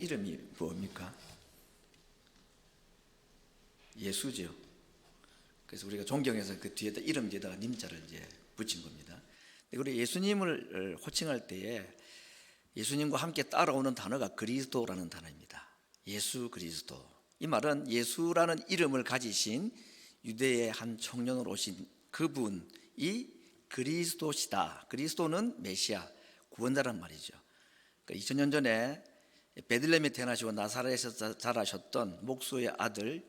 이름이 뭡니까? 예수죠. 그래서 우리가 존경해서 그 뒤에다 이름 뒤에다가 님자를 이제 붙인 겁니다. 우리 예수님을 호칭할 때에 예수님과 함께 따라오는 단어가 그리스도라는 단어입니다. 예수 그리스도. 이 말은 예수라는 이름을 가지신 유대의 한 청년으로 오신 그분이 그리스도시다. 그리스도는 메시아, 구원자란 말이죠. 그러니까 2000년 전에 베들레헴에 태어나시고 나사렛에서 자라셨던 목수의 아들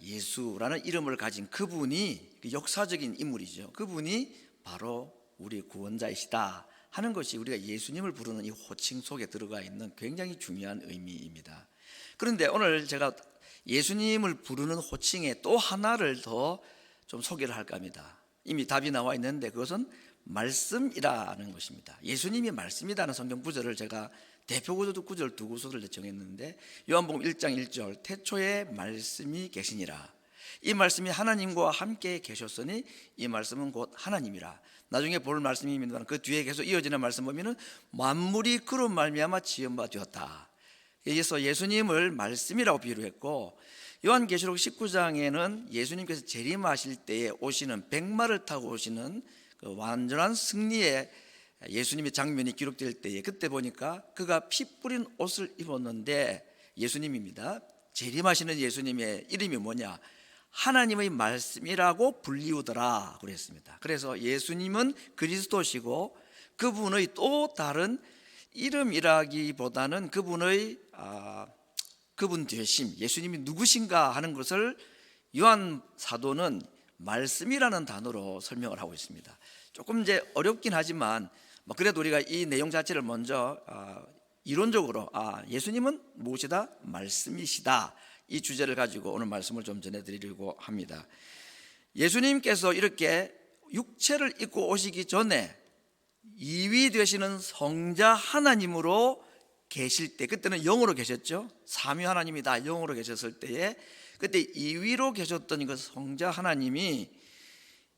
예수라는 이름을 가진 그분이 역사적인 인물이죠. 그분이 바로 우리 구원자이시다 하는 것이 우리가 예수님을 부르는 이 호칭 속에 들어가 있는 굉장히 중요한 의미입니다. 그런데 오늘 제가 예수님을 부르는 호칭에 또 하나를 더 좀 소개를 할까 합니다. 이미 답이 나와 있는데 그것은 말씀이라는 것입니다. 예수님이 말씀이라는 성경 구절을 제가 대표 구절 두 구절을 정했는데 요한복음 1장 1절 태초에 말씀이 계시니라. 이 말씀이 하나님과 함께 계셨으니 이 말씀은 곧 하나님이라. 나중에 볼 말씀입니다만 그 뒤에 계속 이어지는 말씀 보면은 만물이 그로 말미암아 지은 바 되었다. 여기서 예수님을 말씀이라고 비유했고 요한계시록 19장에는 예수님께서 재림하실 때에 오시는 백마를 타고 오시는 그 완전한 승리의 예수님의 장면이 기록될 때에 그때 보니까 그가 피 뿌린 옷을 입었는데 예수님입니다. 재림하시는 예수님의 이름이 뭐냐? 하나님의 말씀이라고 불리우더라 그랬습니다. 그래서 예수님은 그리스도시고 그분의 또 다른 이름이라기보다는 그분 되심, 예수님이 누구신가 하는 것을 요한 사도는 말씀이라는 단어로 설명을 하고 있습니다. 조금 이제 어렵긴 하지만 그래도 우리가 이 내용 자체를 먼저 이론적으로 예수님은 무엇이다? 말씀이시다. 이 주제를 가지고 오늘 말씀을 좀 전해드리려고 합니다. 예수님께서 이렇게 육체를 입고 오시기 전에 2위 되시는 성자 하나님으로 계실 때, 그때는 영으로 계셨죠. 삼위 하나님이다 영으로 계셨을 때에 그때 2위로 계셨던 그 성자 하나님이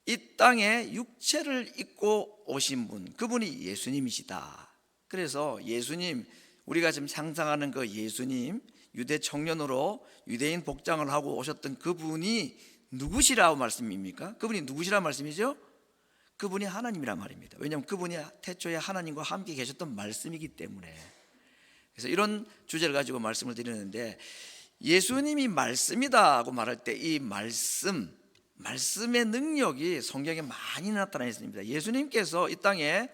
이 땅에 육체를 입고 오신 분, 그분이 예수님이시다. 그래서 예수님, 우리가 지금 상상하는 그 예수님, 유대 청년으로 유대인 복장을 하고 오셨던 그분이 누구시라고 말씀입니까? 그분이 누구시라 말씀이죠? 그분이 하나님이란 말입니다. 왜냐하면 그분이 태초에 하나님과 함께 계셨던 말씀이기 때문에. 그래서 이런 주제를 가지고 말씀을 드리는데 예수님이 말씀이다고 말할 때 이 말씀의 능력이 성경에 많이 나타나 있습니다. 예수님께서 이 땅에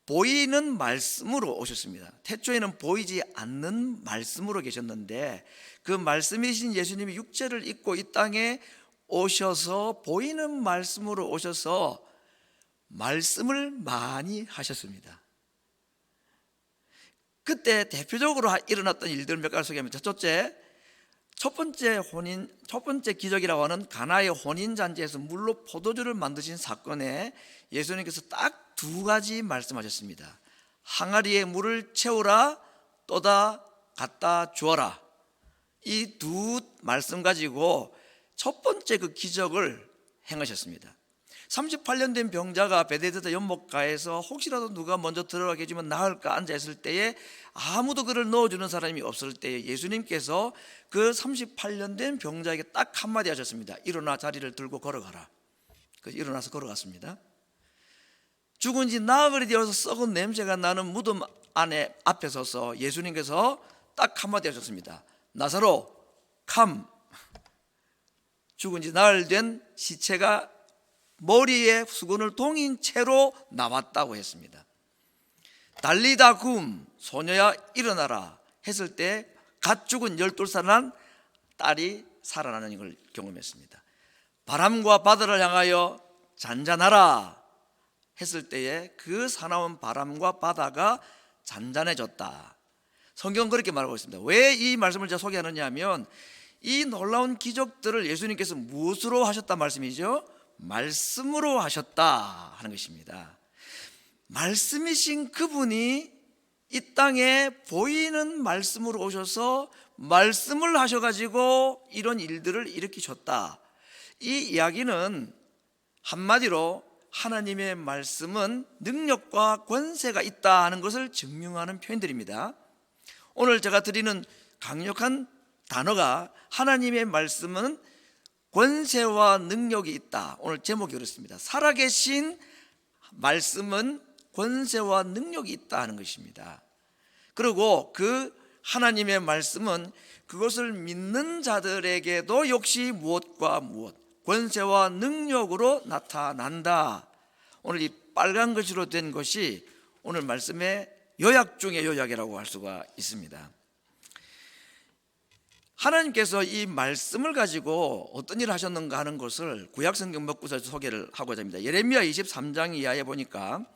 보이는 말씀으로 오셨습니다. 태초에는 보이지 않는 말씀으로 계셨는데 그 말씀이신 예수님이 육체를 입고 이 땅에 오셔서 보이는 말씀으로 오셔서 말씀을 많이 하셨습니다. 그때 대표적으로 일어났던 일들 몇 가지 소개합니다. 첫 번째 기적이라고 하는 가나의 혼인잔치에서 물로 포도주를 만드신 사건에 예수님께서 딱 두 가지 말씀하셨습니다. 항아리에 물을 채우라, 또다 갖다 주어라. 이 두 말씀 가지고 첫 번째 그 기적을 행하셨습니다. 38년 된 병자가 베데스다 연못가에서 혹시라도 누가 먼저 들어가게 해주면 나을까 앉아있을 때에 아무도 그를 넣어주는 사람이 없을 때에 예수님께서 그 38년 된 병자에게 딱 한마디 하셨습니다. 일어나 자리를 들고 걸어가라. 그래서 일어나서 걸어갔습니다. 죽은 지 나흘이 되어서 썩은 냄새가 나는 무덤 안에 앞에 서서 예수님께서 딱 한마디 하셨습니다. 나사로 캄. 죽은 지 나흘 된 시체가 머리에 수건을 동인 채로 나왔다고 했습니다. 달리다 굼, 소녀야 일어나라 했을 때 갓 죽은 12살 난 딸이 살아나는 걸 경험했습니다. 바람과 바다를 향하여 잔잔하라 했을 때에 그 사나운 바람과 바다가 잔잔해졌다. 성경은 그렇게 말하고 있습니다. 왜 이 말씀을 제가 소개하느냐 하면 이 놀라운 기적들을 예수님께서 무엇으로 하셨단 말씀이죠? 말씀으로 하셨다 하는 것입니다. 말씀이신 그분이 이 땅에 보이는 말씀으로 오셔서 말씀을 하셔가지고 이런 일들을 일으키셨다. 이 이야기는 한마디로 하나님의 말씀은 능력과 권세가 있다 하는 것을 증명하는 표현들입니다. 오늘 제가 드리는 강력한 단어가 하나님의 말씀은 권세와 능력이 있다. 오늘 제목이 그렇습니다. 살아계신 말씀은 권세와 능력이 있다 하는 것입니다. 그리고 그 하나님의 말씀은 그것을 믿는 자들에게도 역시 무엇과 무엇, 권세와 능력으로 나타난다. 오늘 이 빨간 글씨로 된 것이 오늘 말씀의 요약 중의 요약이라고 할 수가 있습니다. 하나님께서 이 말씀을 가지고 어떤 일을 하셨는가 하는 것을 구약성경 몇 구절 소개를 하고자 합니다. 예레미야 23장 이하에 보니까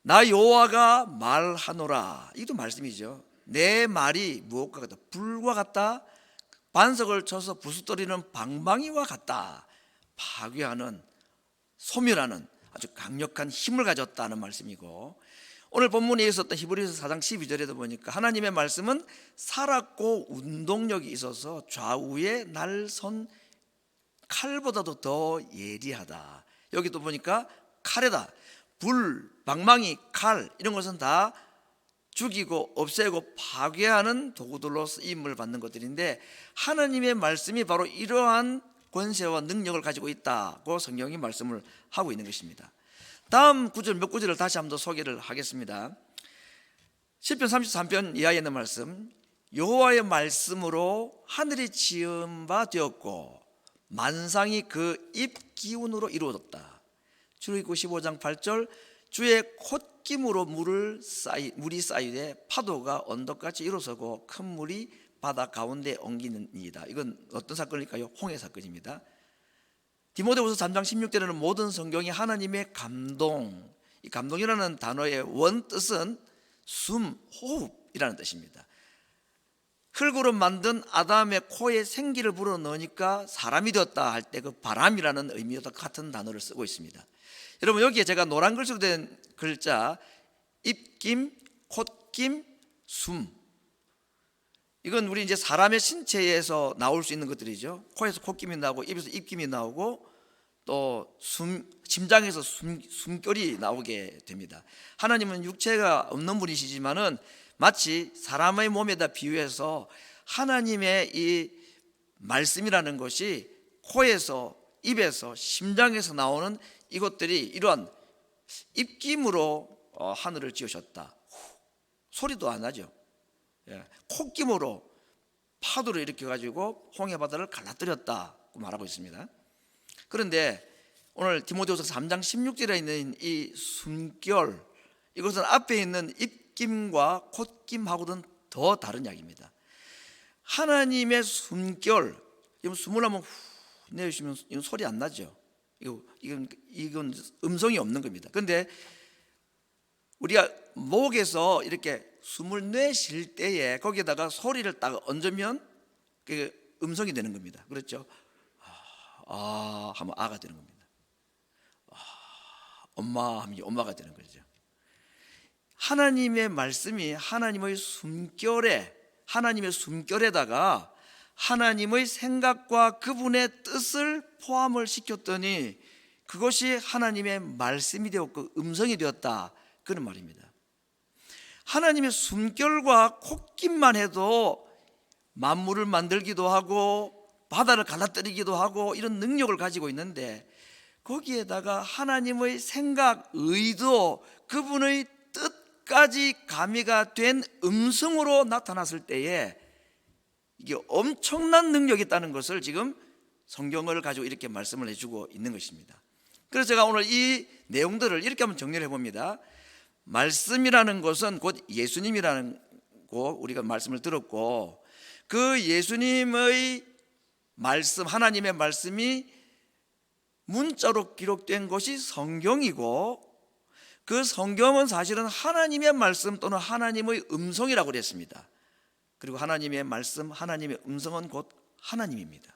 나 여호와가 말하노라, 이것도 말씀이죠. 내 말이 무엇과 같다, 불과 같다, 반석을 쳐서 부수떨이는 방망이와 같다. 파괴하는, 소멸하는 아주 강력한 힘을 가졌다는 말씀이고, 오늘 본문에 있었던 히브리서 4장 12절에도 보니까 하나님의 말씀은 살았고 운동력이 있어서 좌우에 날선 칼보다도 더 예리하다. 여기도 보니까 칼에다 불, 방망이, 칼 이런 것은 다 죽이고 없애고 파괴하는 도구들로 쓰임을 받는 것들인데, 하나님의 말씀이 바로 이러한 권세와 능력을 가지고 있다고 성경이 말씀을 하고 있는 것입니다. 다음 구절 몇 구절을 다시 한번 더 소개를 하겠습니다. 시편 33편 이하에 있는 말씀, 여호와의 말씀으로 하늘이 지은 바 되었고 만상이 그 입 기운으로 이루어졌다. 출애굽기 15장 8절, 주의 콧김으로 물이 쌓이되 파도가 언덕같이 일어서고 큰 물이 바다 가운데 엉기는이다. 이건 어떤 사건일까요? 홍해 사건입니다. 디모데후서 3장 16절에는 모든 성경이 하나님의 감동, 이 감동이라는 단어의 원 뜻은 숨, 호흡이라는 뜻입니다. 흙으로 만든 아담의 코에 생기를 불어넣으니까 사람이 되었다 할 때 그 바람이라는 의미와 같은 단어를 쓰고 있습니다. 여러분, 여기에 제가 노란 글씨로 된 글자 입김, 콧김, 숨, 이건 우리 이제 사람의 신체에서 나올 수 있는 것들이죠. 코에서 콧김이 나오고 입에서 입김이 나오고 또 심장에서 숨결이 나오게 됩니다. 하나님은 육체가 없는 분이시지만은 마치 사람의 몸에다 비유해서 하나님의 이 말씀이라는 것이 코에서 입에서 심장에서 나오는 이것들이 이러한 입김으로 하늘을 지으셨다. 소리도 안 나죠. 콧김으로 파도를 일으켜가지고 홍해바다를 갈라뜨렸다고 말하고 있습니다. 그런데 오늘 디모데후서 3장 16절에 있는 이 숨결, 이것은 앞에 있는 입김과 콧김하고는 더 다른 이야기입니다. 하나님의 숨결, 숨을 한번 후 내쉬면 이건 소리 안 나죠. 이건 음성이 없는 겁니다. 그런데 우리가 목에서 이렇게 숨을 내쉴 때에 거기에다가 소리를 딱 얹으면 그 음성이 되는 겁니다. 그렇죠? 하면 아가 되는 겁니다. 엄마 하면 엄마가 되는 거죠. 하나님의 말씀이 하나님의 숨결에다가 하나님의 생각과 그분의 뜻을 포함을 시켰더니 그것이 하나님의 말씀이 되었고 음성이 되었다, 그런 말입니다. 하나님의 숨결과 콧김만 해도 만물을 만들기도 하고 바다를 갈라뜨리기도 하고 이런 능력을 가지고 있는데, 거기에다가 하나님의 생각, 의도, 그분의 뜻까지 가미가 된 음성으로 나타났을 때에 이게 엄청난 능력이 있다는 것을 지금 성경을 가지고 이렇게 말씀을 해주고 있는 것입니다. 그래서 제가 오늘 이 내용들을 이렇게 한번 정리를 해봅니다. 말씀이라는 것은 곧 예수님이라는 거 우리가 말씀을 들었고, 그 예수님의 말씀, 하나님의 말씀이 문자로 기록된 것이 성경이고, 그 성경은 사실은 하나님의 말씀 또는 하나님의 음성이라고 그랬습니다. 그리고 하나님의 말씀, 하나님의 음성은 곧 하나님입니다.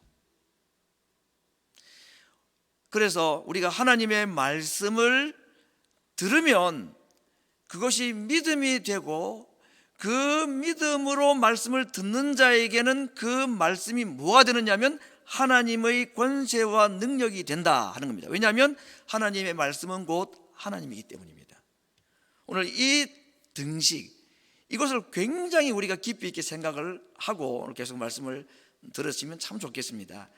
그래서 우리가 하나님의 말씀을 들으면 그것이 믿음이 되고, 그 믿음으로 말씀을 듣는 자에게는 그 말씀이 뭐가 되느냐면 하나님의 권세와 능력이 된다 하는 겁니다. 왜냐하면 하나님의 말씀은 곧 하나님이기 때문입니다. 오늘 이 등식, 이것을 굉장히 우리가 깊이 있게 생각을 하고 계속 말씀을 들으시면 참 좋겠습니다.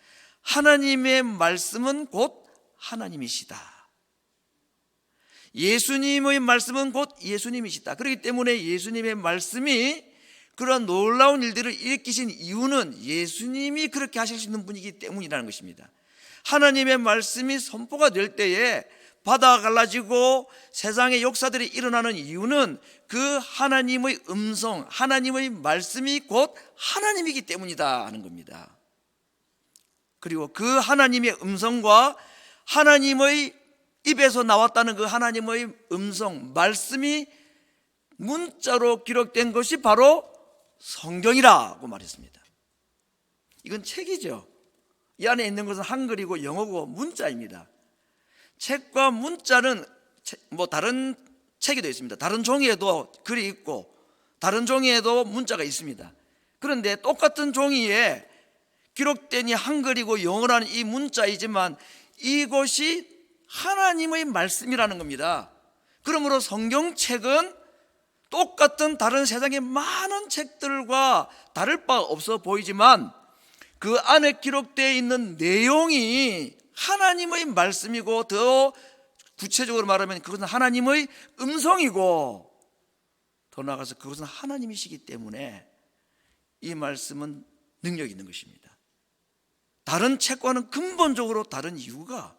하나님의 말씀은 곧 하나님이시다. 예수님의 말씀은 곧 예수님이시다. 그렇기 때문에 예수님의 말씀이 그런 놀라운 일들을 일으키신 이유는 예수님이 그렇게 하실 수 있는 분이기 때문이라는 것입니다. 하나님의 말씀이 선포가 될 때에 바다가 갈라지고 세상의 역사들이 일어나는 이유는 그 하나님의 음성, 하나님의 말씀이 곧 하나님이기 때문이다 하는 겁니다. 그리고 그 하나님의 음성과 하나님의 입에서 나왔다는 그 하나님의 음성, 말씀이 문자로 기록된 것이 바로 성경이라고 말했습니다. 이건 책이죠. 이 안에 있는 것은 한글이고 영어고 문자입니다. 책과 문자는 다른 책이 되어 있습니다. 다른 종이에도 글이 있고 다른 종이에도 문자가 있습니다. 그런데 똑같은 종이에 기록된 이 한글이고 영어라는 이 문자이지만 이것이 하나님의 말씀이라는 겁니다. 그러므로 성경책은 똑같은 다른 세상의 많은 책들과 다를 바 없어 보이지만 그 안에 기록되어 있는 내용이 하나님의 말씀이고 더 구체적으로 말하면 그것은 하나님의 음성이고 더 나아가서 그것은 하나님이시기 때문에 이 말씀은 능력이 있는 것입니다. 다른 책과는 근본적으로 다른 이유가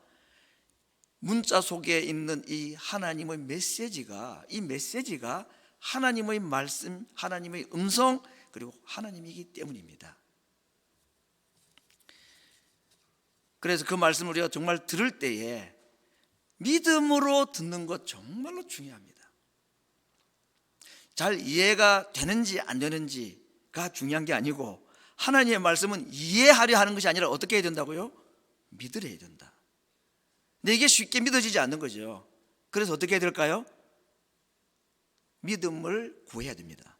문자 속에 있는 이 하나님의 메시지가 하나님의 말씀, 하나님의 음성 그리고 하나님이기 때문입니다. 그래서 그 말씀을 우리가 정말 들을 때에 믿음으로 듣는 것 정말로 중요합니다. 잘 이해가 되는지 안 되는지가 중요한 게 아니고 하나님의 말씀은 이해하려 하는 것이 아니라 어떻게 해야 된다고요? 믿으려 해야 된다. 근데 이게 쉽게 믿어지지 않는 거죠. 그래서 어떻게 해야 될까요? 믿음을 구해야 됩니다.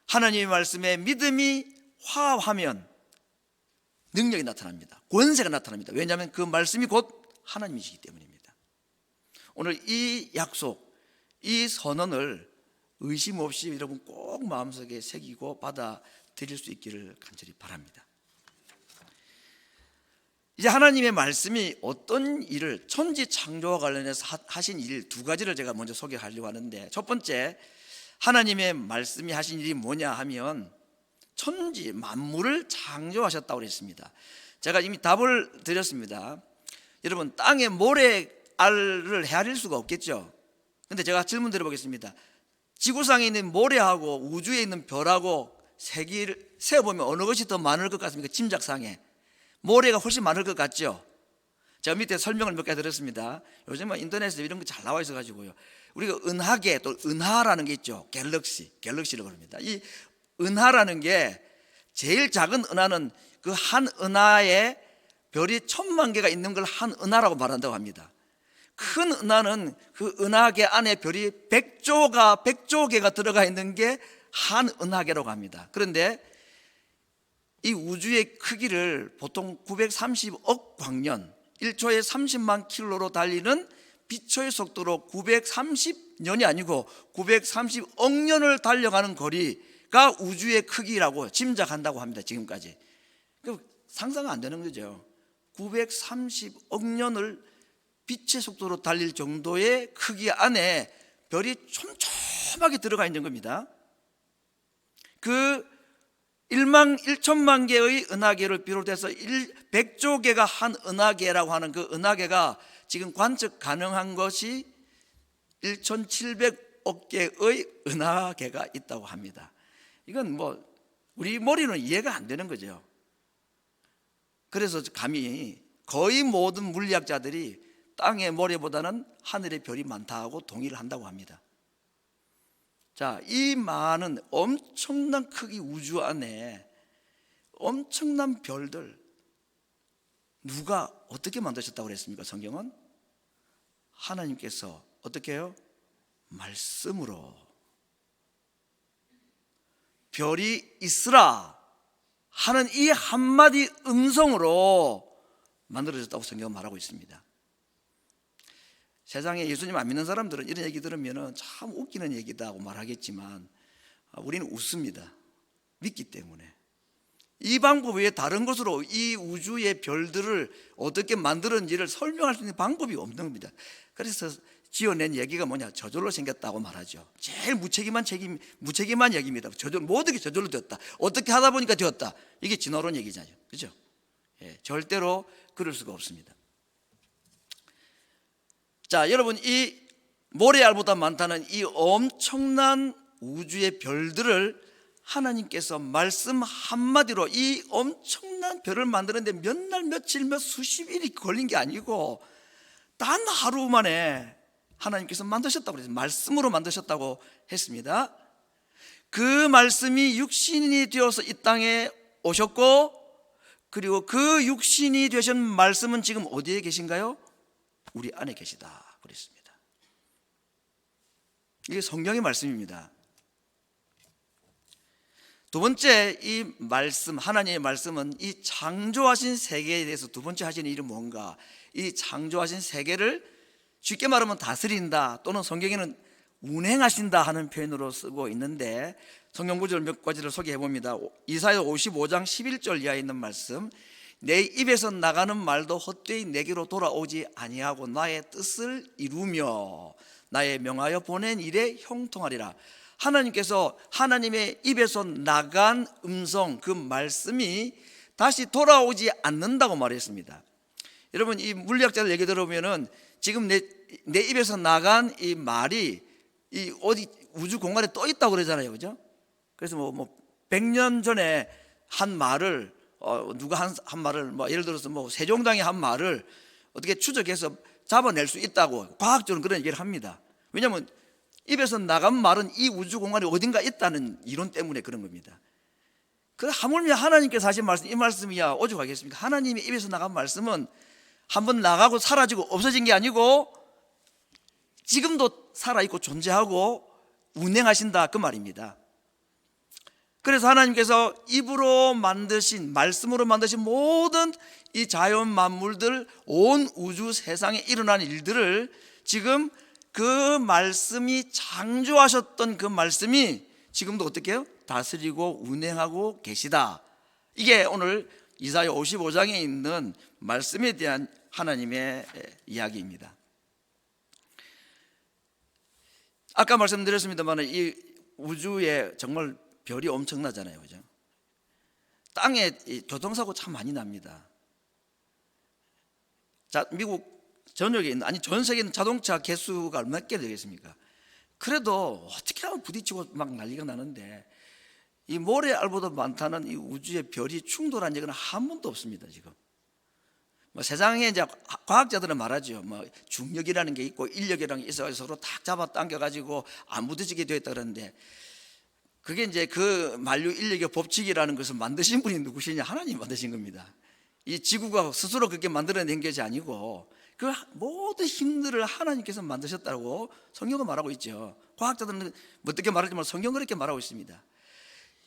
하나님의 말씀에 믿음이 화합하면 능력이 나타납니다. 권세가 나타납니다. 왜냐하면 그 말씀이 곧 하나님이시기 때문입니다. 오늘 이 약속, 이 선언을 의심 없이 여러분 꼭 마음속에 새기고 받아들일 수 있기를 간절히 바랍니다. 이제 하나님의 말씀이 어떤 일을 천지 창조와 관련해서 하신 일 두 가지를 제가 먼저 소개하려고 하는데, 첫 번째 하나님의 말씀이 하신 일이 뭐냐 하면 천지 만물을 창조하셨다고 했습니다. 제가 이미 답을 드렸습니다. 여러분, 땅에 모래알을 헤아릴 수가 없겠죠. 근데 제가 질문 드려보겠습니다. 지구상에 있는 모래하고 우주에 있는 별하고 세기를 세어보면 어느 것이 더 많을 것 같습니까? 짐작상에 모래가 훨씬 많을 것 같죠. 제가 밑에 설명을 몇 개 드렸습니다. 요즘은 인터넷에 이런 거 잘 나와 있어 가지고요. 우리가 은하계 또 은하라는 게 있죠. 갤럭시라고 합니다. 이 은하라는 게 제일 작은 은하는 그 한 은하에 별이 1000만 개가 있는 걸 한 은하라고 말한다고 합니다. 큰 은하는 그 은하계 안에 별이 100조 개가 들어가 있는 게 한 은하계라고 합니다. 그런데 이 우주의 크기를 보통 930억 광년, 1초에 30만 킬로로 달리는 빛의 속도로 930년이 아니고 930억 년을 달려가는 거리가 우주의 크기라고 짐작한다고 합니다. 지금까지. 상상은 안 되는 거죠. 930억 년을 빛의 속도로 달릴 정도의 크기 안에 별이 촘촘하게 들어가 있는 겁니다. 그 1만 1천만 개의 은하계를 비롯해서 100조 개가 한 은하계라고 하는 그 은하계가 지금 관측 가능한 것이 1700억 개의 은하계가 있다고 합니다. 이건 우리 머리는 이해가 안 되는 거죠. 그래서 감히 거의 모든 물리학자들이 땅의 모래보다는 하늘의 별이 많다고 동의를 한다고 합니다. 자, 이 많은 엄청난 크기 우주 안에 엄청난 별들 누가 어떻게 만드셨다고 그랬습니까? 성경은 하나님께서 어떻게 해요? 말씀으로 별이 있으라 하는 이 한마디 음성으로 만들어졌다고 성경은 말하고 있습니다. 세상에 예수님 안 믿는 사람들은 이런 얘기 들으면 참 웃기는 얘기다 하고 말하겠지만 우리는 웃습니다. 믿기 때문에. 이 방법 외에 다른 것으로 이 우주의 별들을 어떻게 만들었는지를 설명할 수 있는 방법이 없는 겁니다. 그래서 지어낸 얘기가 뭐냐? 저절로 생겼다고 말하죠. 제일 무책임한 얘기입니다. 모든 게 저절로 되었다. 어떻게 하다 보니까 되었다. 이게 진화론 얘기잖아요. 그죠? 예, 절대로 그럴 수가 없습니다. 자, 여러분, 이 모래알보다 많다는 이 엄청난 우주의 별들을 하나님께서 말씀 한마디로 이 엄청난 별을 만드는데 몇 날, 며칠, 몇 수십 일이 걸린 게 아니고 단 하루 만에 하나님께서 만드셨다고 그랬어요. 말씀으로 만드셨다고 했습니다. 그 말씀이 육신이 되어서 이 땅에 오셨고, 그리고 그 육신이 되신 말씀은 지금 어디에 계신가요? 우리 안에 계시다 그랬습니다. 이게 성경의 말씀입니다. 두 번째, 이 말씀, 하나님의 말씀은 이 창조하신 세계에 대해서 두 번째 하시는 일은 뭔가? 이 창조하신 세계를 쉽게 말하면 다스린다, 또는 성경에는 운행하신다 하는 표현으로 쓰고 있는데, 성경 구절 몇 가지를 소개해 봅니다. 이사야 55장 11절 이하에 있는 말씀, 내 입에서 나가는 말도 헛되이 내게로 돌아오지 아니하고 나의 뜻을 이루며 나의 명하여 보낸 일에 형통하리라. 하나님께서 하나님의 입에서 나간 음성, 그 말씀이 다시 돌아오지 않는다고 말했습니다. 여러분, 이 물리학자들 얘기 들어보면은 지금 내 입에서 나간 이 말이 이 어디 우주 공간에 떠 있다고 그러잖아요, 그죠? 그래서 뭐 100년 전에 한 말을 누가 한 말을 예를 들어서 세종당이 한 말을 어떻게 추적해서 잡아낼 수 있다고 과학적으로 그런 얘기를 합니다. 왜냐하면 입에서 나간 말은 이 우주 공간에 어딘가 있다는 이론 때문에 그런 겁니다. 그 하물며 하나님께서 하신 말씀, 이 말씀이야 오죽하겠습니까? 하나님의 입에서 나간 말씀은 한번 나가고 사라지고 없어진 게 아니고 지금도 살아있고 존재하고 운행하신다, 그 말입니다. 그래서 하나님께서 입으로 만드신, 말씀으로 만드신 모든 이 자연 만물들, 온 우주 세상에 일어난 일들을 지금 그 말씀이 창조하셨던 그 말씀이 지금도 어떻게 해요? 다스리고 운행하고 계시다. 이게 오늘 이사야 55장에 있는 말씀에 대한 하나님의 이야기입니다. 아까 말씀드렸습니다만 이 우주에 정말 별이 엄청나잖아요, 그죠? 땅에 교통사고 참 많이 납니다. 자, 미국 전역에 있는, 아니 전 세계에 있는 자동차 개수가 몇 개 되겠습니까? 그래도 어떻게 하면 부딪히고 막 난리가 나는데 이 모래알보다 많다는 이 우주의 별이 충돌한 적은 한 번도 없습니다. 지금 세상에 이제 과학자들은 말하죠. 중력이라는 게 있고 인력이라는 게 있어서 서로 탁 잡아 당겨가지고 안 부딪히게 되었다 그러는데, 그게 이제 그 만류 인력의 법칙이라는 것을 만드신 분이 누구시냐? 하나님 만드신 겁니다. 이 지구가 스스로 그렇게 만들어낸 것이 아니고 그 모든 힘들을 하나님께서 만드셨다고 성경은 말하고 있죠. 과학자들은 어떻게 말하지만 성경은 그렇게 말하고 있습니다.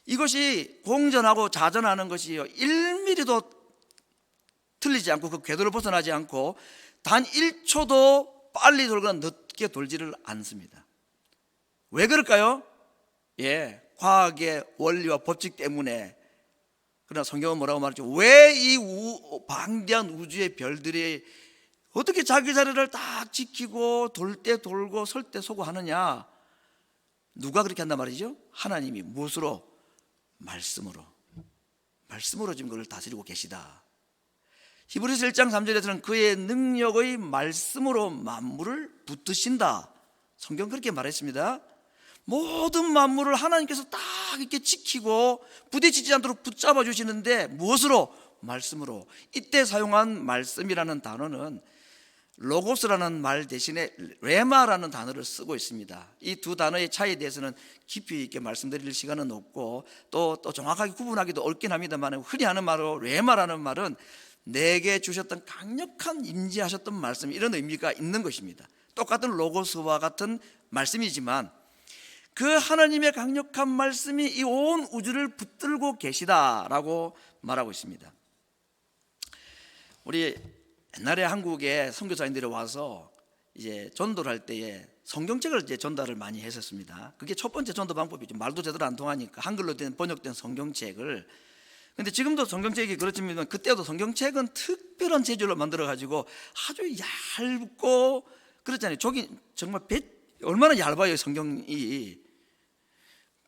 이것이 공전하고 자전하는 것이 1mm도 틀리지 않고 그 궤도를 벗어나지 않고 단 1초도 빨리 돌거나 늦게 돌지를 않습니다. 왜 그럴까요? 과학의 원리와 법칙 때문에. 그러나 성경은 뭐라고 말하죠? 왜 이 방대한 우주의 별들이 어떻게 자기 자리를 딱 지키고 돌 때 돌고 설 때 서고 하느냐? 누가 그렇게 한단 말이죠? 하나님이 무엇으로? 말씀으로 지금 그걸 다스리고 계시다. 히브리서 1장 3절에서는 그의 능력의 말씀으로 만물을 붙드신다. 성경 그렇게 말했습니다. 모든 만물을 하나님께서 딱 이렇게 지키고 부딪히지 않도록 붙잡아 주시는데 무엇으로? 말씀으로. 이때 사용한 말씀이라는 단어는 로고스라는 말 대신에 레마라는 단어를 쓰고 있습니다. 이 두 단어의 차이에 대해서는 깊이 있게 말씀드릴 시간은 없고 또 정확하게 구분하기도 어렵긴 합니다만, 흔히 하는 말로 레마라는 말은 내게 주셨던 강력한 임재하셨던 말씀, 이런 의미가 있는 것입니다. 똑같은 로고스와 같은 말씀이지만 그 하나님의 강력한 말씀이 이 온 우주를 붙들고 계시다라고 말하고 있습니다. 우리 옛날에 한국에 선교사님들이 와서 이제 전도를 할 때에 성경책을 이제 전달을 많이 했었습니다. 그게 첫 번째 전도 방법이죠. 말도 제대로 안 통하니까 한글로 된 번역된 성경책을. 근데 지금도 성경책이 그렇지만 그때도 성경책은 특별한 재질로 만들어 가지고 아주 얇고 그렇잖아요. 저기 정말 얼마나 얇아요, 성경이.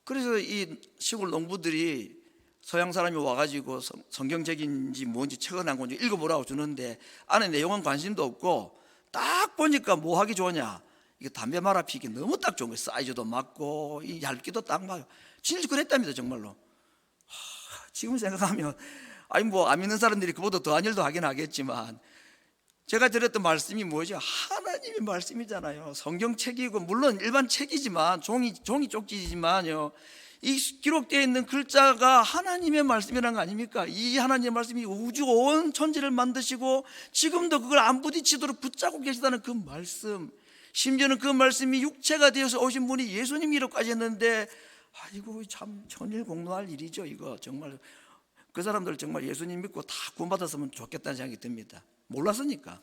그래서 이 시골 농부들이 서양 사람이 와가지고 성경책인지 뭔지 책을 한 건지 읽어보라고 주는데 안에 내용은 관심도 없고 딱 보니까 뭐 하기 좋으냐, 이게 담배 말아 피기 너무 딱 좋은 거예요. 사이즈도 맞고 이 얇기도 딱 맞고 진짜 그랬답니다, 정말로. 지금 생각하면 아니 뭐 안 믿는 사람들이 그보다 더한 일도 하긴 하겠지만 제가 드렸던 말씀이 뭐죠? 하나님의 말씀이잖아요. 성경책이고 물론 일반 책이지만 종이 쪽지지만요, 이 기록되어 있는 글자가 하나님의 말씀이라는 거 아닙니까? 이 하나님의 말씀이 우주 온 천지를 만드시고 지금도 그걸 안 부딪히도록 붙잡고 계시다는 그 말씀, 심지어는 그 말씀이 육체가 되어서 오신 분이 예수님이라고까지 했는데, 아이고 참 천일공노할 일이죠. 이거 정말 그 사람들 정말 예수님 믿고 다 구원받았으면 좋겠다는 생각이 듭니다. 몰랐으니까.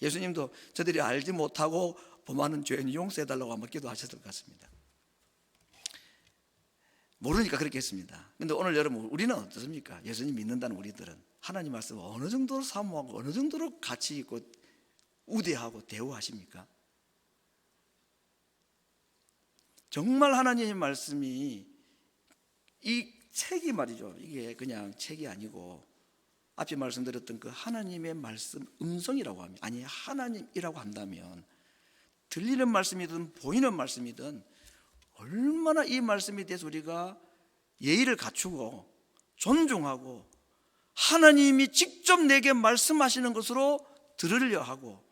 예수님도 저들이 알지 못하고 범하는 죄는 용서해달라고 아마 기도하셨을 것 같습니다. 모르니까 그렇게 했습니다. 근데 오늘 여러분, 우리는 어떻습니까? 예수님 믿는다는 우리들은 하나님 말씀 어느 정도로 사모하고 어느 정도로 가치 있고 우대하고 대우하십니까? 정말 하나님의 말씀이, 이 책이 말이죠, 이게 그냥 책이 아니고 앞에 말씀드렸던 그 하나님의 말씀 음성이라고 하면, 아니 하나님이라고 한다면 들리는 말씀이든 보이는 말씀이든 얼마나 이 말씀에 대해서 우리가 예의를 갖추고 존중하고 하나님이 직접 내게 말씀하시는 것으로 들으려 하고.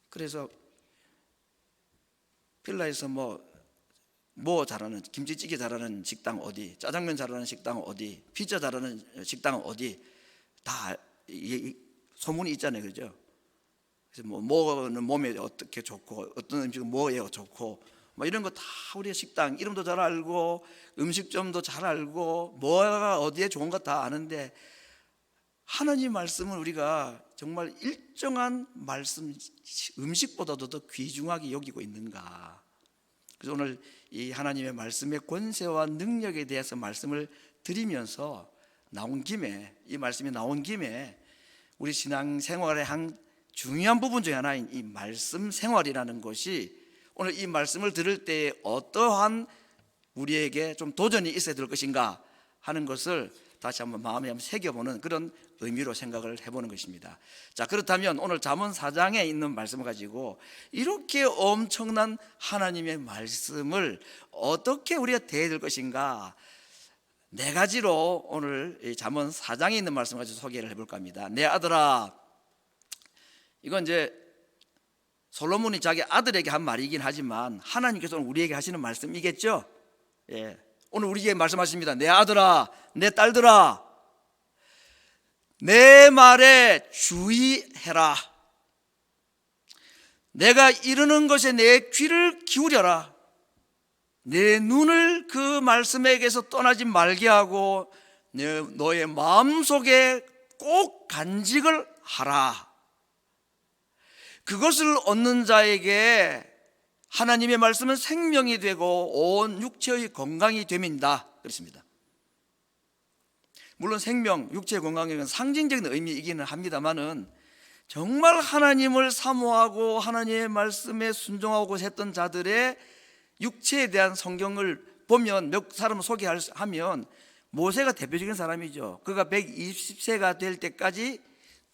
그래서 필라에서 뭐 잘하는, 김치찌개 잘하는 식당 어디, 짜장면 잘하는 식당 어디, 피자 잘하는 식당 어디, 다 소문이 있잖아요, 그죠? 그래서 뭐는 몸에 어떻게 좋고 어떤 음식은 뭐에 좋고 이런 거 다 우리가 식당 이름도 잘 알고 음식점도 잘 알고 뭐가 어디에 좋은 거 다 아는데, 하나님 말씀은 우리가 정말 일정한 말씀, 음식보다도 더 귀중하게 여기고 있는가. 그래서 오늘 이 하나님의 말씀의 권세와 능력에 대해서 말씀을 드리면서 이 말씀이 나온 김에 우리 신앙생활의 한 중요한 부분 중에 하나인 이 말씀 생활이라는 것이 오늘 이 말씀을 들을 때 어떠한 우리에게 좀 도전이 있어야 될 것인가 하는 것을 다시 한번 마음에 한번 새겨보는 그런 의미로 생각을 해보는 것입니다. 자, 그렇다면 오늘 잠언 4장에 있는 말씀을 가지고 이렇게 엄청난 하나님의 말씀을 어떻게 우리가 대해야 될 것인가, 네 가지로 오늘 이 잠언 4장에 있는 말씀을 가지고 소개를 해볼까 합니다. 내 아들아, 이건 이제 솔로몬이 자기 아들에게 한 말이긴 하지만 하나님께서 우리에게 하시는 말씀이겠죠. 예, 오늘 우리에게 말씀하십니다. 내 아들아, 내 딸들아, 내 말에 주의해라. 내가 이르는 것에 내 귀를 기울여라. 내 눈을 그 말씀에게서 떠나지 말게 하고 너의 마음속에 꼭 간직을 하라. 그것을 얻는 자에게 하나님의 말씀은 생명이 되고 온 육체의 건강이 됨이다. 그렇습니다. 물론 생명, 육체의 건강은 상징적인 의미이기는 합니다만은 정말 하나님을 사모하고 하나님의 말씀에 순종하고 했던 자들의 육체에 대한 성경을 보면 몇 사람을 소개하면 모세가 대표적인 사람이죠. 그가 120세가 될 때까지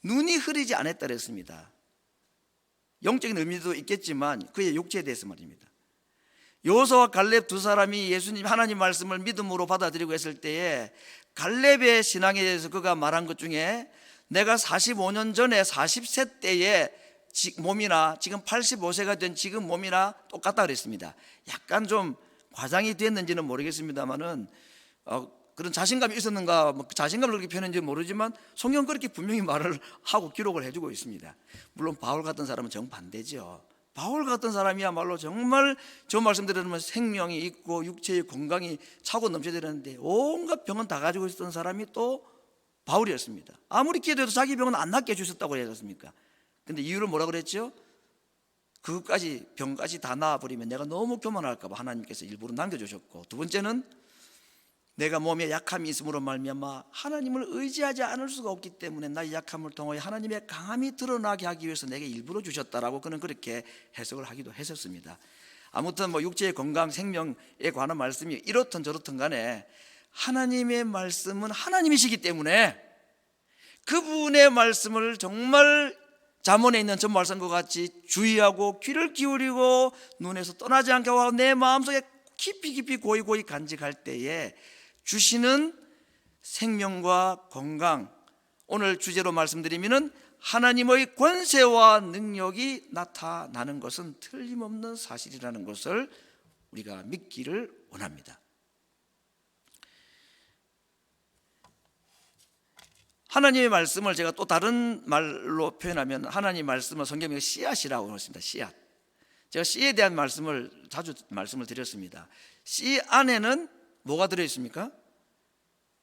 눈이 흐리지 않았다 그랬습니다. 영적인 의미도 있겠지만 그의 육체에 대해서 말입니다. 여호수아와 갈렙 두 사람이 예수님 하나님 말씀을 믿음으로 받아들이고 했을 때에 갈렙의 신앙에 대해서 그가 말한 것 중에 내가 45년 전에 40세 때의 몸이나 지금 85세가 된 지금 몸이나 똑같다 그랬습니다. 약간 좀 과장이 됐는지는 모르겠습니다만은 그런 자신감이 있었는가, 자신감을 그렇게 표현했는지 모르지만 성경 그렇게 분명히 말을 하고 기록을 해주고 있습니다. 물론 바울 같은 사람은 정반대죠. 바울 같은 사람이야말로 정말 저 말씀드리면 생명이 있고 육체의 건강이 차고 넘쳐야 되는데 온갖 병은 다 가지고 있었던 사람이 또 바울이었습니다. 아무리 기도해도 자기 병은 안 낫게 해주셨다고 해야 했습니까? 근데 이유를 뭐라 그랬죠? 그것까지 병까지 다 나아버리면 내가 너무 교만할까 봐 하나님께서 일부러 남겨주셨고, 두 번째는 내가 몸에 약함이 있음으로 말미암아 하나님을 의지하지 않을 수가 없기 때문에 나의 약함을 통하여 하나님의 강함이 드러나게 하기 위해서 내게 일부러 주셨다라고 그는 그렇게 해석을 하기도 했었습니다. 아무튼 육체의 건강, 생명에 관한 말씀이 이렇든 저렇든 간에 하나님의 말씀은 하나님이시기 때문에 그분의 말씀을 정말 잠언에 있는 전말씀과 같이 주의하고 귀를 기울이고 눈에서 떠나지 않게 하고 내 마음속에 깊이 고이 간직할 때에 주시는 생명과 건강, 오늘 주제로 말씀드리면은 하나님의 권세와 능력이 나타나는 것은 틀림없는 사실이라는 것을 우리가 믿기를 원합니다. 하나님의 말씀을 제가 또 다른 말로 표현하면 하나님의 말씀은 성경에 씨앗이라고 했습니다. 씨앗. 제가 씨에 대한 말씀을 자주 말씀을 드렸습니다. 씨 안에는 뭐가 들어있습니까?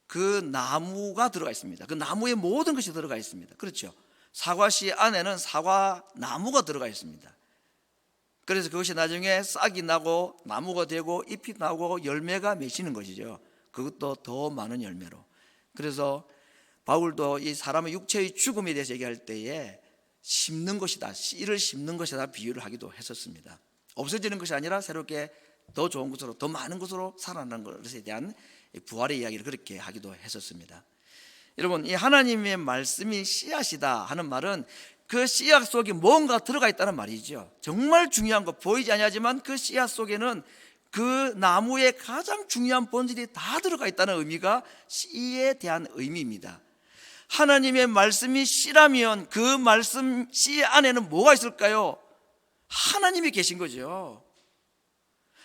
그 나무가 들어가 있습니다. 그 나무에 모든 것이 들어가 있습니다. 그렇죠? 사과씨 안에는 사과 나무가 들어가 있습니다. 그래서 그것이 나중에 싹이 나고 나무가 되고 잎이 나고 열매가 맺히는 것이죠. 그것도 더 많은 열매로. 그래서 바울도 이 사람의 육체의 죽음에 대해서 얘기할 때에 심는 것이다, 씨를 심는 것이다 비유를 하기도 했었습니다. 없어지는 것이 아니라 새롭게 더 좋은 것으로, 더 많은 것으로 살아나는 것에 대한 부활의 이야기를 그렇게 하기도 했었습니다. 여러분, 이 하나님의 말씀이 씨앗이다 하는 말은 그 씨앗 속에 뭔가 들어가 있다는 말이죠. 정말 중요한 것, 보이지 않지만 그 씨앗 속에는 그 나무의 가장 중요한 본질이 다 들어가 있다는 의미가 씨에 대한 의미입니다. 하나님의 말씀이 씨라면 그 말씀 씨 안에는 뭐가 있을까요? 하나님이 계신 거죠.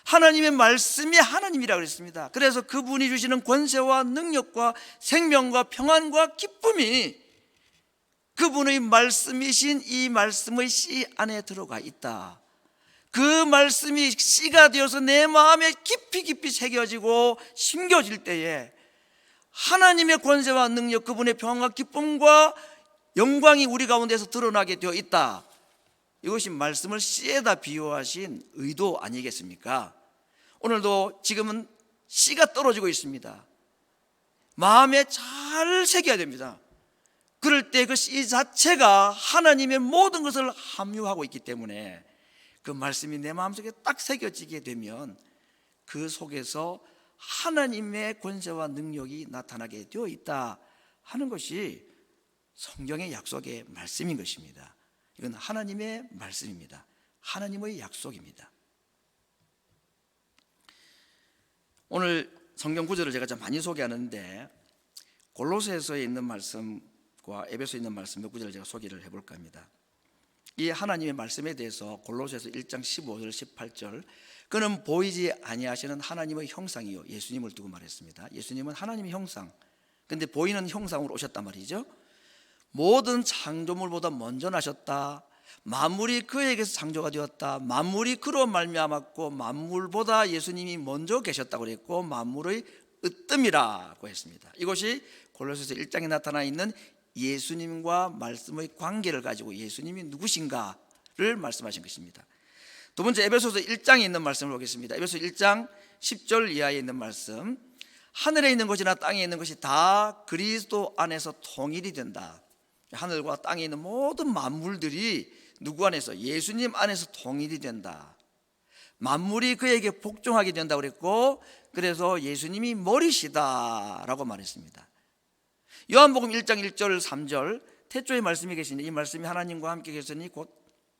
하나님의 말씀이 하나님이라고 그랬습니다. 그래서 그분이 주시는 권세와 능력과 생명과 평안과 기쁨이 그분의 말씀이신 이 말씀의 씨 안에 들어가 있다. 그 말씀이 씨가 되어서 내 마음에 깊이 새겨지고 심겨질 때에 하나님의 권세와 능력, 그분의 평안과 기쁨과 영광이 우리 가운데서 드러나게 되어 있다. 이것이 말씀을 씨에다 비유하신 의도 아니겠습니까? 오늘도 지금은 씨가 떨어지고 있습니다. 마음에 잘 새겨야 됩니다. 그럴 때 그 씨 자체가 하나님의 모든 것을 함유하고 있기 때문에 그 말씀이 내 마음속에 딱 새겨지게 되면 그 속에서 하나님의 권세와 능력이 나타나게 되어 있다 하는 것이 성경의 약속의 말씀인 것입니다. 이건 하나님의 말씀입니다. 하나님의 약속입니다. 오늘 성경 구절을 제가 좀 많이 소개하는데 골로새서에 있는 말씀과 에베소에 있는 말씀 몇 구절을 제가 소개를 해볼까 합니다. 이 하나님의 말씀에 대해서 골로새서 1장 15절 18절, 그는 보이지 아니하시는 하나님의 형상이요, 예수님을 두고 말했습니다. 예수님은 하나님의 형상, 근데 보이는 형상으로 오셨단 말이죠. 모든 창조물보다 먼저 나셨다. 만물이 그에게서 창조가 되었다. 만물이 그로 말미암았고 만물보다 예수님이 먼저 계셨다고 그랬고 만물의 으뜸이라고 했습니다. 이것이 골로새서 1장에 나타나 있는 예수님과 말씀의 관계를 가지고 예수님이 누구신가를 말씀하신 것입니다. 두 번째, 에베소서 1장에 있는 말씀을 보겠습니다. 에베소 1장 10절 이하에 있는 말씀, 하늘에 있는 것이나 땅에 있는 것이 다 그리스도 안에서 통일이 된다. 하늘과 땅에 있는 모든 만물들이 누구 안에서? 예수님 안에서 통일이 된다. 만물이 그에게 복종하게 된다고 그랬고, 그래서 예수님이 머리시다라고 말했습니다. 요한복음 1장 1절 3절, 태초에 말씀이 계시니 이 말씀이 하나님과 함께 계시니 곧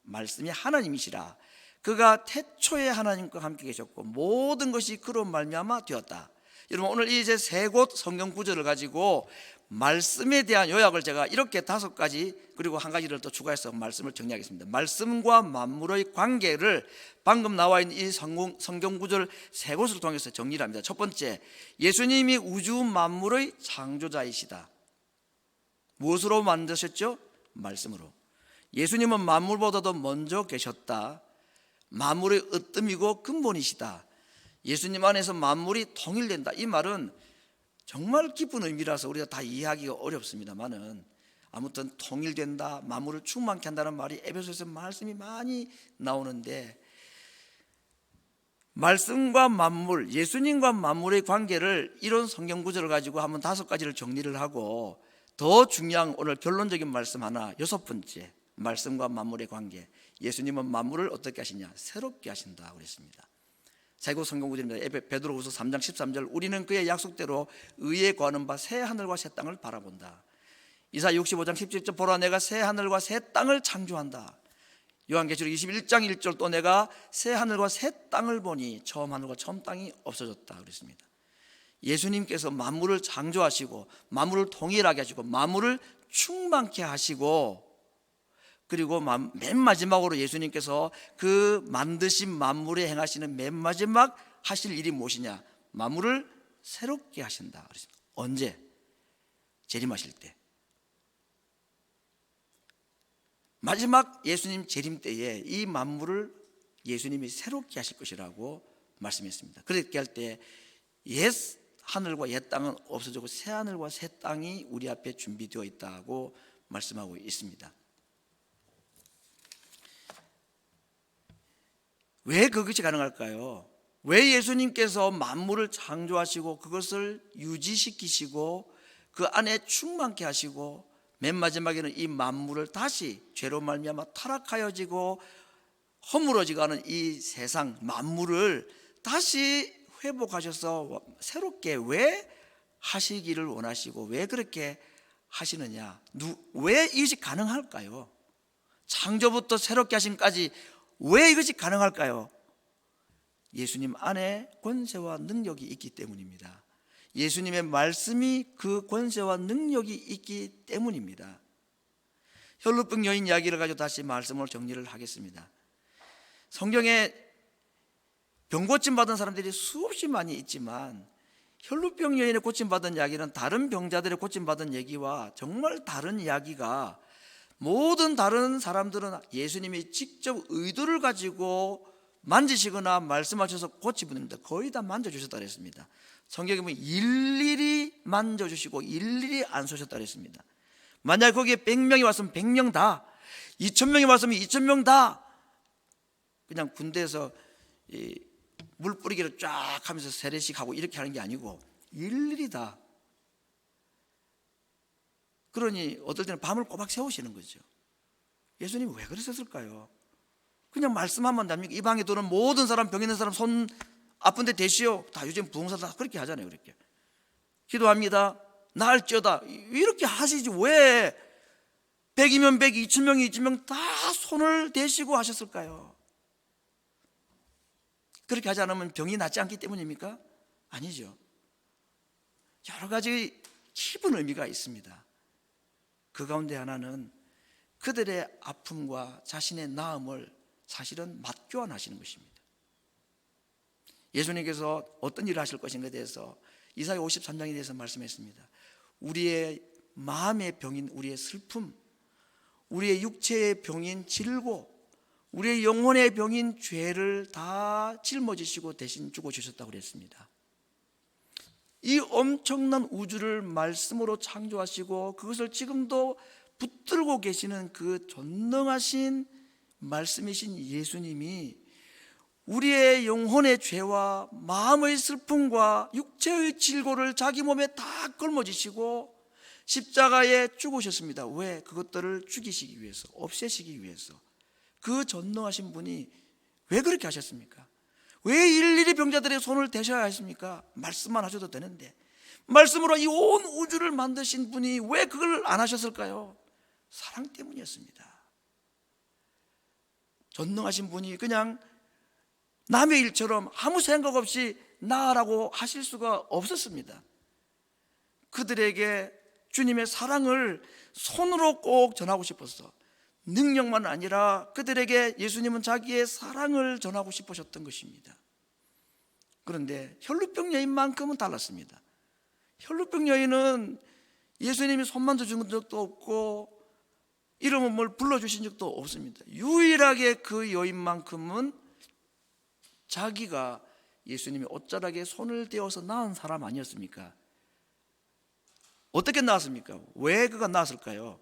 말씀이 하나님이시라. 그가 태초에 하나님과 함께 계셨고 모든 것이 그로 말미암아 되었다. 여러분, 오늘 이제 세 곳 성경 구절을 가지고 말씀에 대한 요약을 제가 이렇게 5가지, 그리고 한 가지를 또 추가해서 말씀을 정리하겠습니다. 말씀과 만물의 관계를 방금 나와 있는 이 성경 구절 세 곳을 통해서 정리를 합니다. 첫 번째, 예수님이 우주 만물의 창조자이시다. 무엇으로 만드셨죠? 말씀으로. 예수님은 만물보다도 먼저 계셨다. 만물의 으뜸이고 근본이시다. 예수님 안에서 만물이 통일된다. 이 말은 정말 깊은 의미라서 우리가 다 이해하기가 어렵습니다만은 아무튼 통일된다, 만물을 충만케 한다는 말이 에베소서 말씀이 많이 나오는데, 말씀과 만물, 예수님과 만물의 관계를 이런 성경 구절을 가지고 한번 5가지를 정리를 하고, 더 중요한 오늘 결론적인 말씀 하나, 6번째, 말씀과 만물의 관계. 예수님은 만물을 어떻게 하시냐? 새롭게 하신다 그랬습니다. 세고 성경 구절입니다. 베드로후서 3장 13절, 우리는 그의 약속대로 의에 거하는 바 새 하늘과 새 땅을 바라본다. 이사야 65장 17절, 보라 내가 새 하늘과 새 땅을 창조한다. 요한계시록 21장 1절, 또 내가 새 하늘과 새 땅을 보니 처음 하늘과 처음 땅이 없어졌다 그랬습니다. 예수님께서 만물을 창조하시고 만물을 통일하게 하시고 만물을 충만케 하시고, 그리고 맨 마지막으로 예수님께서 그 만드신 만물에 행하시는 맨 마지막 하실 일이 무엇이냐? 만물을 새롭게 하신다 그랬습니다. 언제? 재림하실 때. 마지막 예수님 재림 때에 이 만물을 예수님이 새롭게 하실 것이라고 말씀했습니다. 그렇게 할 때 옛 하늘과 옛 땅은 없어지고 새 하늘과 새 땅이 우리 앞에 준비되어 있다고 말씀하고 있습니다. 왜 그것이 가능할까요? 왜 예수님께서 만물을 창조하시고 그것을 유지시키시고 그 안에 충만케 하시고 맨 마지막에는 이 만물을 다시 죄로 말미암아 타락하여지고 허물어지고 하는 이 세상 만물을 다시 회복하셔서 새롭게 왜 하시기를 원하시고 왜 그렇게 하시느냐? 왜 이것이 가능할까요? 창조부터 새롭게 하심까지 왜 이것이 가능할까요? 예수님 안에 권세와 능력이 있기 때문입니다. 예수님의 말씀이 그 권세와 능력이 있기 때문입니다. 혈루병 여인 이야기를 가지고 다시 말씀을 정리를 하겠습니다. 성경에 병 고침 받은 사람들이 수없이 많이 있지만 혈루병 여인의 고침 받은 이야기는 다른 병자들의 고침 받은 얘기와 정말 다른 이야기가, 모든 다른 사람들은 예수님이 직접 의도를 가지고 만지시거나 말씀하셔서 고치분입니다. 거의 다 만져주셨다 그랬습니다. 성경에 보면 일일이 만져주시고 일일이 안수셨다 그랬습니다. 만약 거기에 100명이 왔으면 100명 다, 2000명이 왔으면 2000명 다, 그냥 군대에서 물 뿌리기를 쫙 하면서 세례식 하고 이렇게 하는 게 아니고 일일이 다. 그러니 어떨 때는 밤을 꼬박 세우시는 거죠. 예수님이 왜 그러셨을까요? 그냥 말씀하면 됩니까? 이 방에 들어오는 모든 사람, 병 있는 사람 손 아픈데 대시오. 다 요즘 부흥사 다 그렇게 하잖아요. 그렇게 기도합니다. 나을지어다. 이렇게 하시지 왜 100이면 100, 2000명이 2000명 다 손을 대시고 하셨을까요? 그렇게 하지 않으면 병이 낫지 않기 때문입니까? 아니죠. 여러 가지 깊은 의미가 있습니다. 그 가운데 하나는 그들의 아픔과 자신의 나음을 사실은 맞교환하시는 것입니다. 예수님께서 어떤 일을 하실 것인가에 대해서 이사야 53장에 대해서 말씀했습니다. 우리의 마음의 병인 우리의 슬픔, 우리의 육체의 병인 질고, 우리의 영혼의 병인 죄를 다 짊어지시고 대신 죽어주셨다고 그랬습니다. 이 엄청난 우주를 말씀으로 창조하시고 그것을 지금도 붙들고 계시는 그 전능하신 말씀이신 예수님이 우리의 영혼의 죄와 마음의 슬픔과 육체의 질고를 자기 몸에 다 걸머지시고 십자가에 죽으셨습니다. 왜? 그것들을 죽이시기 위해서, 없애시기 위해서. 그 전능하신 분이 왜 그렇게 하셨습니까? 왜 일일이 병자들의 손을 대셔야 했습니까? 말씀만 하셔도 되는데 말씀으로 이 온 우주를 만드신 분이 왜 그걸 안 하셨을까요? 사랑 때문이었습니다. 전능하신 분이 그냥 남의 일처럼 아무 생각 없이 나아라고 하실 수가 없었습니다. 그들에게 주님의 사랑을 손으로 꼭 전하고 싶었어. 능력만 아니라 그들에게 예수님은 자기의 사랑을 전하고 싶으셨던 것입니다. 그런데 혈루병 여인만큼은 달랐습니다. 혈루병 여인은 예수님이 손 만져준 적도 없고 이름을 불러주신 적도 없습니다. 유일하게 그 여인만큼은 자기가 예수님이 옷자락에 손을 대어서 낳은 사람 아니었습니까? 어떻게 낳았습니까? 왜 그가 낳았을까요?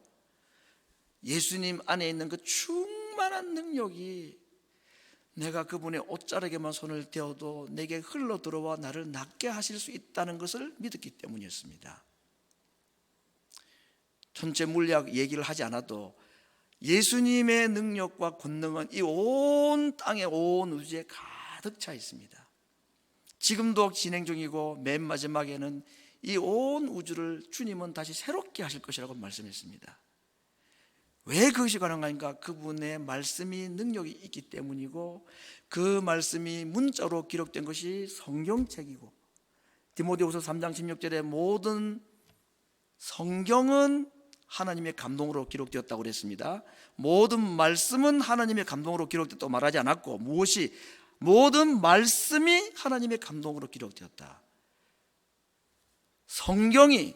예수님 안에 있는 그 충만한 능력이 내가 그분의 옷자락에만 손을 대어도 내게 흘러 들어와 나를 낫게 하실 수 있다는 것을 믿었기 때문이었습니다. 전체 물리학 얘기를 하지 않아도 예수님의 능력과 권능은 이 온 땅에, 온 우주에 가득 차 있습니다. 지금도 진행 중이고 맨 마지막에는 이 온 우주를 주님은 다시 새롭게 하실 것이라고 말씀했습니다. 왜 그것이 가능한가? 그분의 말씀이 능력이 있기 때문이고, 그 말씀이 문자로 기록된 것이 성경책이고, 디모데후서 3장 16절에 모든 성경은 하나님의 감동으로 기록되었다고 그랬습니다. 모든 말씀은 하나님의 감동으로 기록되었다고 말하지 않았고, 무엇이? 모든 말씀이 하나님의 감동으로 기록되었다. 성경이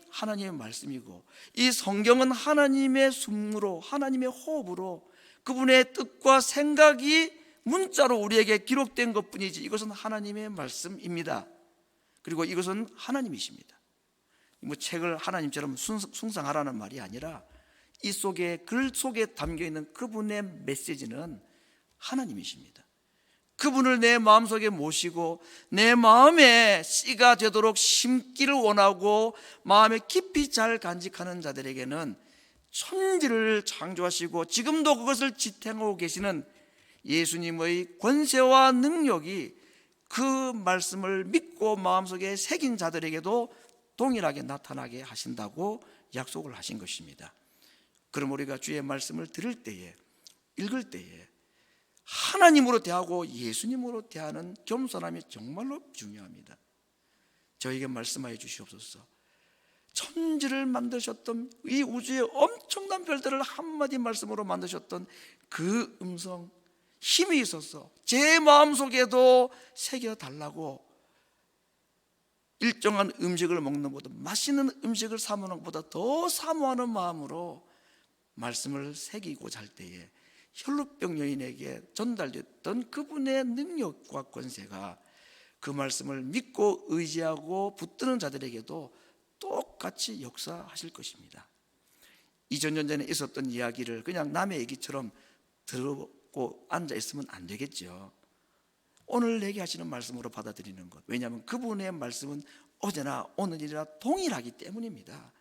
하나님의 말씀이고, 이 성경은 하나님의 숨으로, 하나님의 호흡으로 그분의 뜻과 생각이 문자로 우리에게 기록된 것뿐이지, 이것은 하나님의 말씀입니다. 그리고 이것은 하나님이십니다. 뭐 책을 하나님처럼 숭상하라는 말이 아니라 이 속에, 글 속에 담겨있는 그분의 메시지는 하나님이십니다. 그분을 내 마음속에 모시고 내 마음에 씨가 되도록 심기를 원하고 마음에 깊이 잘 간직하는 자들에게는 천지를 창조하시고 지금도 그것을 지탱하고 계시는 예수님의 권세와 능력이 그 말씀을 믿고 마음속에 새긴 자들에게도 동일하게 나타나게 하신다고 약속을 하신 것입니다. 그럼 우리가 주의 말씀을 들을 때에, 읽을 때에 하나님으로 대하고 예수님으로 대하는 겸손함이 정말로 중요합니다. 저에게 말씀하여 주시옵소서. 천지를 만드셨던, 이 우주의 엄청난 별들을 한마디 말씀으로 만드셨던 그 음성, 힘이 있어서 제 마음속에도 새겨달라고, 일정한 음식을 먹는 것보다, 맛있는 음식을 사모하는 것보다 더 사모하는 마음으로 말씀을 새기고자 할 때에 혈루병 여인에게 전달됐던 그분의 능력과 권세가 그 말씀을 믿고 의지하고 붙드는 자들에게도 똑같이 역사하실 것입니다. 2000년 전에 있었던 이야기를 그냥 남의 얘기처럼 들고 앉아 있으면 안 되겠죠. 오늘 내게 하시는 말씀으로 받아들이는 것. 왜냐하면 그분의 말씀은 어제나 오늘이나 동일하기 때문입니다.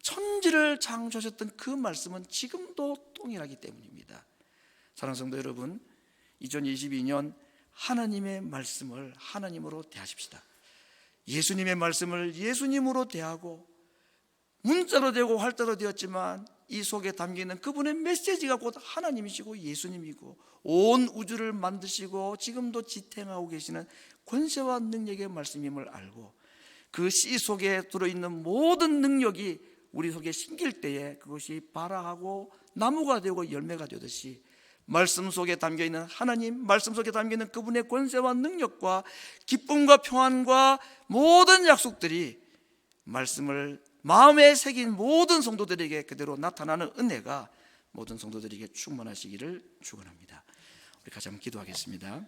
천지를 창조하셨던 그 말씀은 지금도 동일하기 때문입니다. 사랑하는 성도 여러분, 2022년 하나님의 말씀을 하나님으로 대하십시다. 예수님의 말씀을 예수님으로 대하고, 문자로 되고 활자로 되었지만 이 속에 담겨있는 그분의 메시지가 곧 하나님이시고 예수님이고 온 우주를 만드시고 지금도 지탱하고 계시는 권세와 능력의 말씀임을 알고, 그 씨 속에 들어있는 모든 능력이 우리 속에 심길 때에 그것이 발화하고 나무가 되고 열매가 되듯이, 말씀 속에 담겨있는 하나님, 말씀 속에 담겨있는 그분의 권세와 능력과 기쁨과 평안과 모든 약속들이 말씀을 마음에 새긴 모든 성도들에게 그대로 나타나는 은혜가 모든 성도들에게 충만하시기를 축원합니다. 우리 같이 한번 기도하겠습니다.